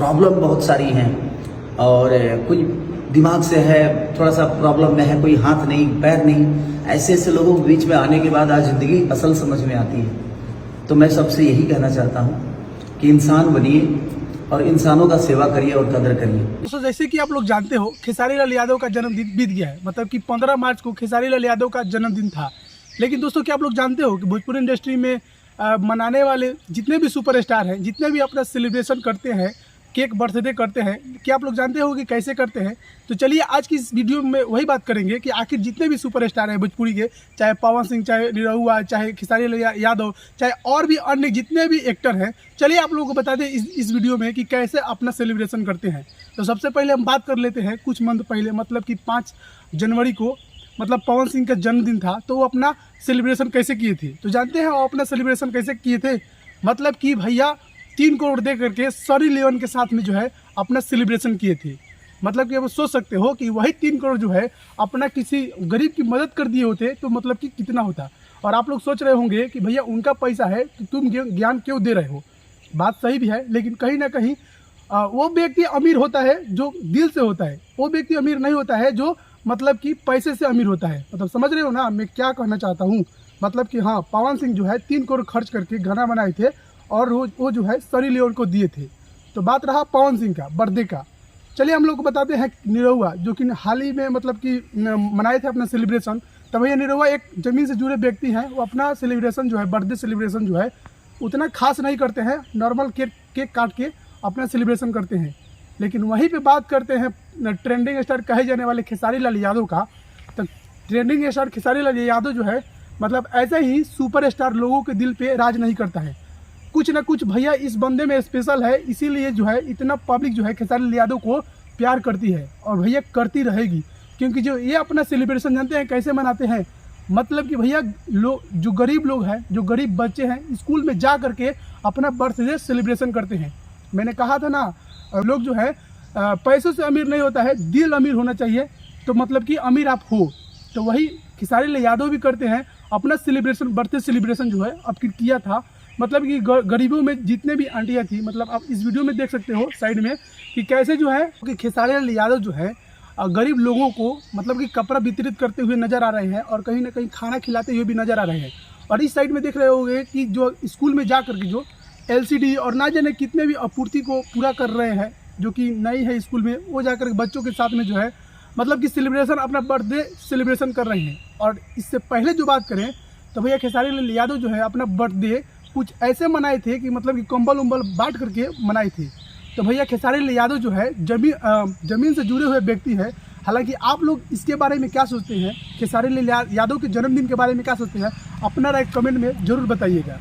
Problem बहुत सारी हैं और कोई दिमाग से है, थोड़ा सा प्रॉब्लम में है, कोई हाथ नहीं पैर नहीं, ऐसे ऐसे लोगों के बीच में आने के बाद आज ज़िंदगी असल समझ में आती है। तो मैं सबसे यही कहना चाहता हूँ कि इंसान बनिए और इंसानों का सेवा करिए और कदर करिए। दोस्तों, जैसे कि आप लोग जानते हो, खेसारी लाल यादव का जन्मदिन बीत गया है। मतलब कि 15 मार्च को खेसारी लाल यादव का जन्मदिन था। लेकिन दोस्तों, क्या आप लोग जानते हो कि भोजपुरी इंडस्ट्री में मनाने वाले जितने भी सुपरस्टार हैं, जितने भी अपना सेलिब्रेशन करते हैं, केक बर्थडे करते हैं, क्या आप लोग जानते हो कि कैसे करते हैं? तो चलिए आज की इस वीडियो में वही बात करेंगे कि आखिर जितने भी सुपरस्टार हैं भोजपुरी के, चाहे पवन सिंह, चाहे निरहुआ, चाहे खेसारी लाल यादव, चाहे और भी अन्य जितने भी एक्टर हैं, चलिए आप लोगों को बता दें इस वीडियो में कि कैसे अपना सेलिब्रेशन करते हैं। तो सबसे पहले हम बात कर लेते हैं कुछ मंथ पहले, मतलब कि 5 जनवरी को मतलब पवन सिंह का जन्मदिन था, तो वो अपना सेलिब्रेशन कैसे किए थे। तो जानते हैं वो अपना सेलिब्रेशन कैसे किए थे? मतलब कि भैया 3 करोड़ दे करके सनी लियोन के साथ में जो है अपना सेलिब्रेशन किए थे। मतलब कि अब सोच सकते हो कि वही 3 करोड़ जो है अपना किसी गरीब की मदद कर दिए होते तो मतलब कि कितना होता। और आप लोग सोच रहे होंगे कि भैया उनका पैसा है तो तुम ज्ञान क्यों दे रहे हो। बात सही भी है, लेकिन कहीं ना कहीं वो व्यक्ति अमीर होता है जो दिल से होता है, वो व्यक्ति अमीर नहीं होता है जो मतलब कि पैसे से अमीर होता है। मतलब समझ रहे हो ना मैं क्या कहना चाहता हूँ? मतलब कि हाँ, पवन सिंह जो है 3 करोड़ खर्च करके गाना बनाए थे और वो जो है सनी लियोन को दिए थे। तो बात रहा पवन सिंह का बर्थडे का। चलिए हम लोग को बताते हैं निरहुआ, जो कि हाल ही में मतलब कि मनाए थे अपना सेलिब्रेशन। तो भैया निरहुआ एक ज़मीन से जुड़े व्यक्ति हैं, वो अपना सेलिब्रेशन जो है, बर्थडे सेलिब्रेशन जो है उतना खास नहीं करते हैं, नॉर्मल केक काट के अपना सेलिब्रेशन करते हैं। लेकिन वहीं पे बात करते हैं ट्रेंडिंग स्टार कहे जाने वाले खेसारी लाल यादव का। तो ट्रेंडिंग स्टार खेसारी लाल यादव जो है मतलब ऐसे ही सुपरस्टार लोगों के दिल पे राज नहीं करता है। कुछ ना कुछ भैया इस बंदे में स्पेशल है, इसीलिए जो है इतना पब्लिक जो है खेसारी लाल यादव को प्यार करती है और भैया करती रहेगी। क्योंकि जो ये अपना सेलिब्रेशन जानते हैं कैसे मनाते हैं? मतलब कि भैया जो गरीब लोग हैं, जो गरीब बच्चे हैं, स्कूल में जा करके अपना बर्थडे सेलिब्रेशन करते हैं। मैंने कहा था ना, लोग जो है पैसों से अमीर नहीं होता है, दिल अमीर होना चाहिए। तो मतलब कि अमीर आप हो, तो वही खेसारी लाल यादव भी करते हैं अपना सेलिब्रेशन, बर्थडे सेलिब्रेशन जो है अब किया था। मतलब कि गरीबों में जितने भी आंटियाँ थी, मतलब आप इस वीडियो में देख सकते हो साइड में कि कैसे जो है कि खेसारी लाल यादव जो है गरीब लोगों को मतलब कि कपड़ा वितरित करते हुए नजर आ रहे हैं और कहीं ना कहीं खाना खिलाते हुए भी नजर आ रहे हैं। और इस साइड में देख रहे होंगे कि जो स्कूल में जा करके जो LCD और ना जाने कितने भी आपूर्ति को पूरा कर रहे हैं, जो कि नई है स्कूल में, वो जाकर बच्चों के साथ में जो है मतलब कि सेलिब्रेशन, अपना बर्थडे सेलिब्रेशन कर रहे हैं। और इससे पहले जो बात करें तो भैया खेसारी लाल यादव जो है अपना बर्थडे कुछ ऐसे मनाए थे कि मतलब कि कंबल उम्बल बांट करके मनाए थे। तो भैया खेसारी लाल यादव जो है जमीन से जुड़े हुए व्यक्ति है। हालांकि आप लोग इसके बारे में क्या सोचते हैं, खेसारी लाल यादव के जन्मदिन के बारे में क्या सोचते हैं, अपना राय कमेंट में जरूर बताइएगा।